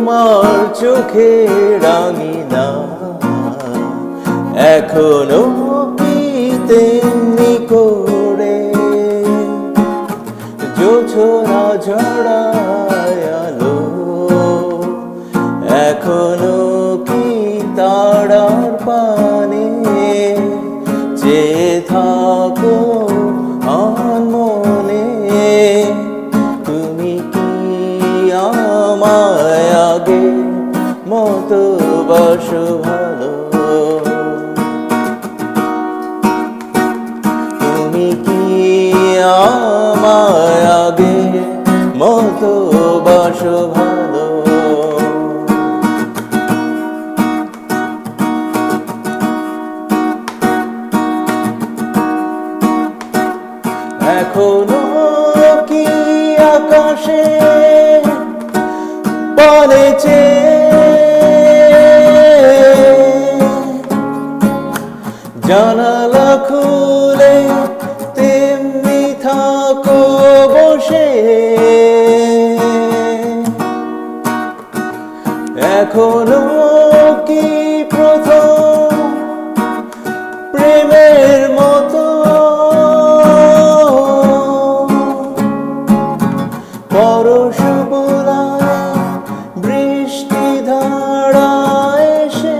তোমার চোখে রাঙিনা এখনো কি তেমনি করে জোছনা ঝরায় আলো এখনো কি তারার পানে চেয়ে থাকো মনে তুমি কি আমায় আগে মতো বাসো ভালো তুমি কি আমায় আগে মতো বাসো ভালো এখনো কি আকাশে বলেছে জানালা খুলে তেমনি থাকো বসে এখনো কি প্রথম প্রেমের মতো পরশ বোলায় বৃষ্টি ধারা এসে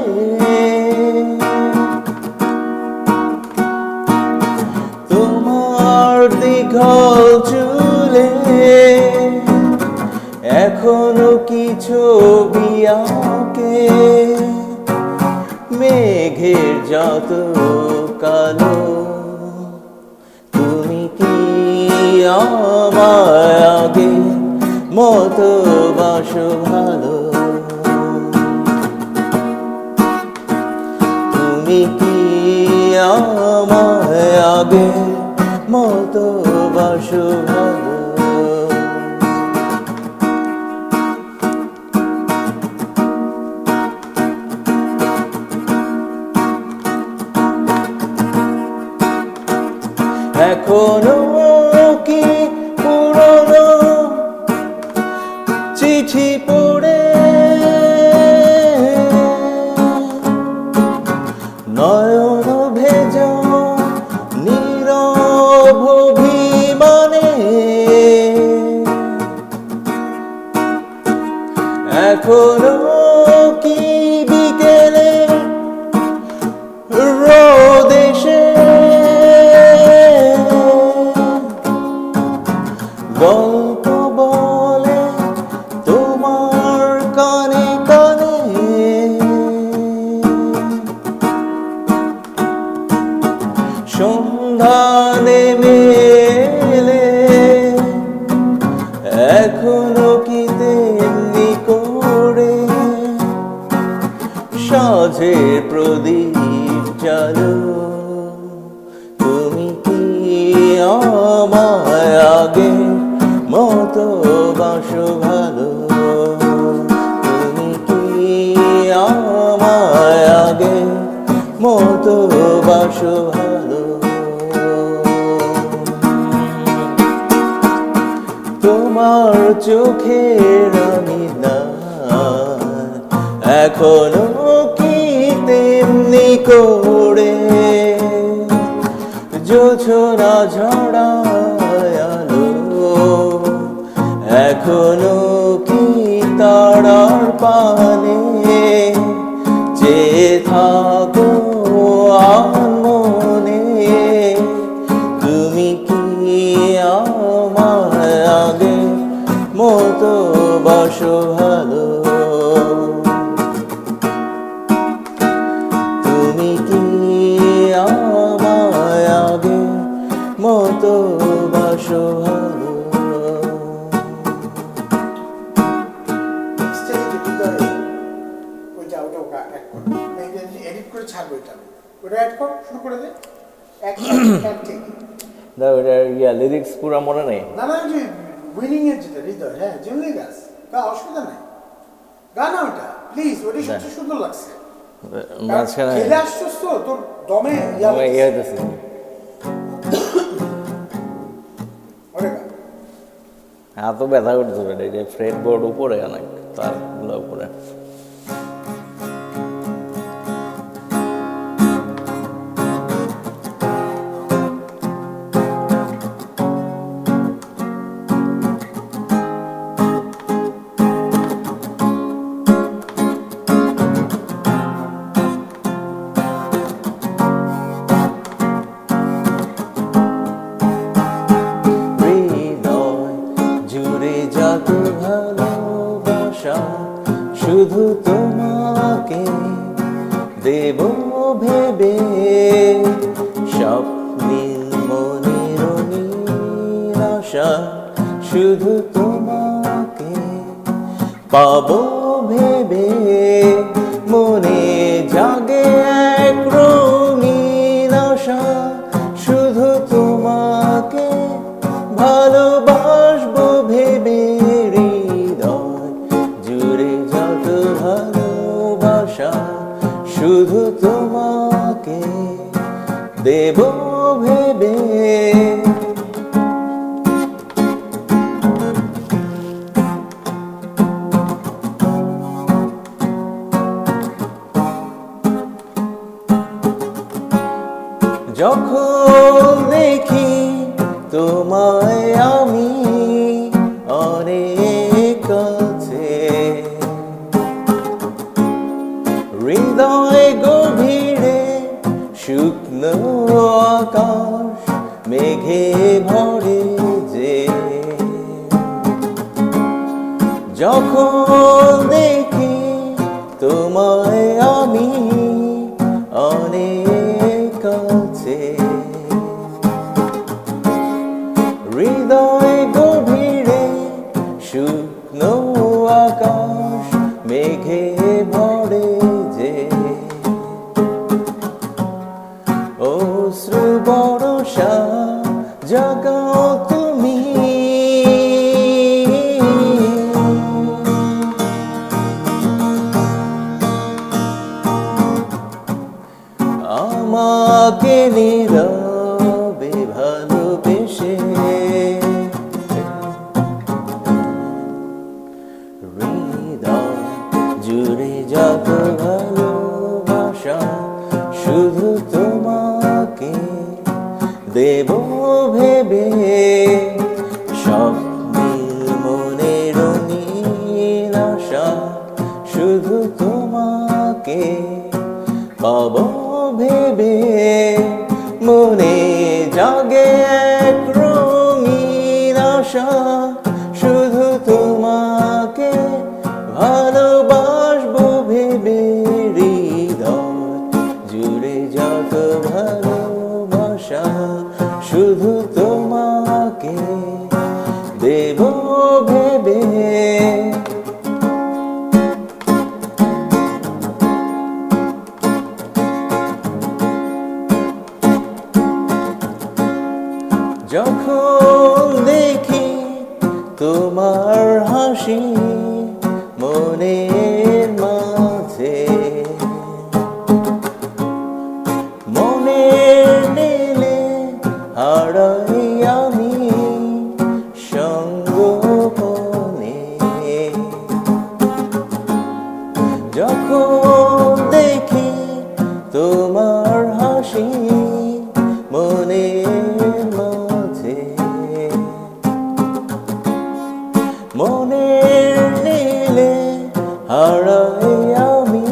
তোমার দীঘল চুলে এখনো কি ছবি আঁকে মেঘের যত কালো তুমি কি আমায় আগে মতো বাসো ভালো তুমি কি আমায় আগে মতো বাসো ভালো এখনো কি পুরনো চিঠি পড়ে নয়ন ভেজা নীরব অভিমানে এখনো কি বিকেলে রোদ এসে গল্প বলে তোমার কানে কানে সন্ধ্যা নেমে এলে এখনো কি তেমনি করে সাঁঝের প্রদীপ জালো তুমি কি আমায় আগে মতো বাসো ভালো তুমি কি আমায় আগে মতো বাসো ভালো তোমার চোখের রাঙিনা এখনো কি তেমনি করে জোছনা ঝরায় আলো এখনো কি তারার পানে চেয়ে থাকো মনে তুমি কি আমায় আগে মতো বাসো ভালো তুমি কি আমায় আগে মতো বাসো ভালো এডিট করে ছাড়বো এটা ওটা অ্যাড কর শুরু করে দে এক থেকে না ওটা লিরিক্স পুরো মনে নেই না না যে উইনিং এর যেটা হৃদয় হ্যাঁ জেমলি গাছ তা অসুবিধা নাই গান ওটা প্লিজ ওটা সবচেয়ে সুন্দর লাগছে মাঝখানে খেলে আসছস তো তোর দমে ইয়া হইতেছে ওরে গা হাতও ব্যথা করতেছে এটা ফ্রেড বোর্ড উপরে অনেক তারগুলো উপরে। যত ভালোবাসা শুধু তোমাকে দেব ভেবে, স্বপ্নীল মনের নিরাশা শুধু তোমাকে পাবো ভেবে, মনে জাগে এক রঙিন আশা শুধু তোমাকে ভালোবাসবো ভেবে, হৃদয় জুড়ে যত ভালোবাসা শুধু তোমাকে দেব ভেবে। যখন দেখি তোমায় আমি অনেক কাছে, হৃদয় গভীরে শুকনো আকাশ মেঘে ভরে যে, যখন দেখি তোমায় আমি অনেক কাছে, হৃদয় গভীরে শুকনো আকাশ মেঘে ভরে যে, অশ্রু বর্ষা জাগাও তুমি, আমাকে নীরবে ভালোবেসে, হৃদয় জুড়ে যত ভালোবাসা শুধু তোমাকে দেব ভেবে, স্বপ্নীল মনের নিরাশা শুধু তোমাকে পাবো ভেবে, মনে জাগে এক রঙিন আশা শুধু তোমাকে ভালোবাসবো ভেবে, হৃদয় জুড়ে যত ভালোবাসা শুধু তোমাকে দেব ভেবে। যখন দেখি তোমার হাসি মনের মাঝে, মনের নীলে হারাই আমি সঙ্গোপনে, যখন দেখি তোমার হাসি মনের মাঝে, মনের নীলে হারাই আমি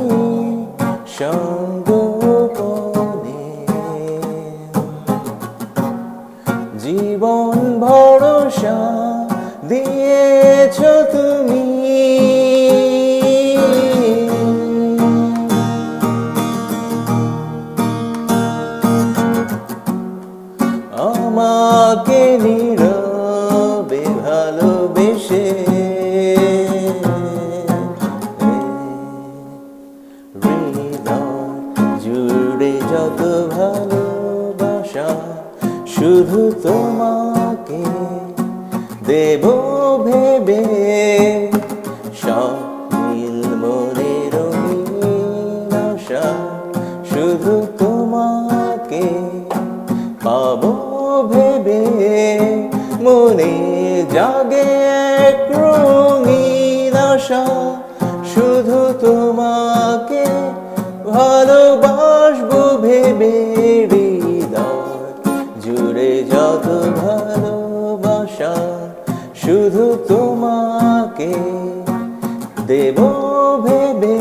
সঙ্গোপনে, জীবন ভরসা দিয়েছ তুমি, আমাকে নীরবে ভালোবেসে, হৃদয় জুড়ে যত ভালোবাসা শুধু তোমাকে দেব ভেবে, স্বপ্নীল মনের নিরাশা শুধু তোমাকে পাবো ভেবে, মনে জাগে এক রঙিন আশা তোমাকে দেব ভেবে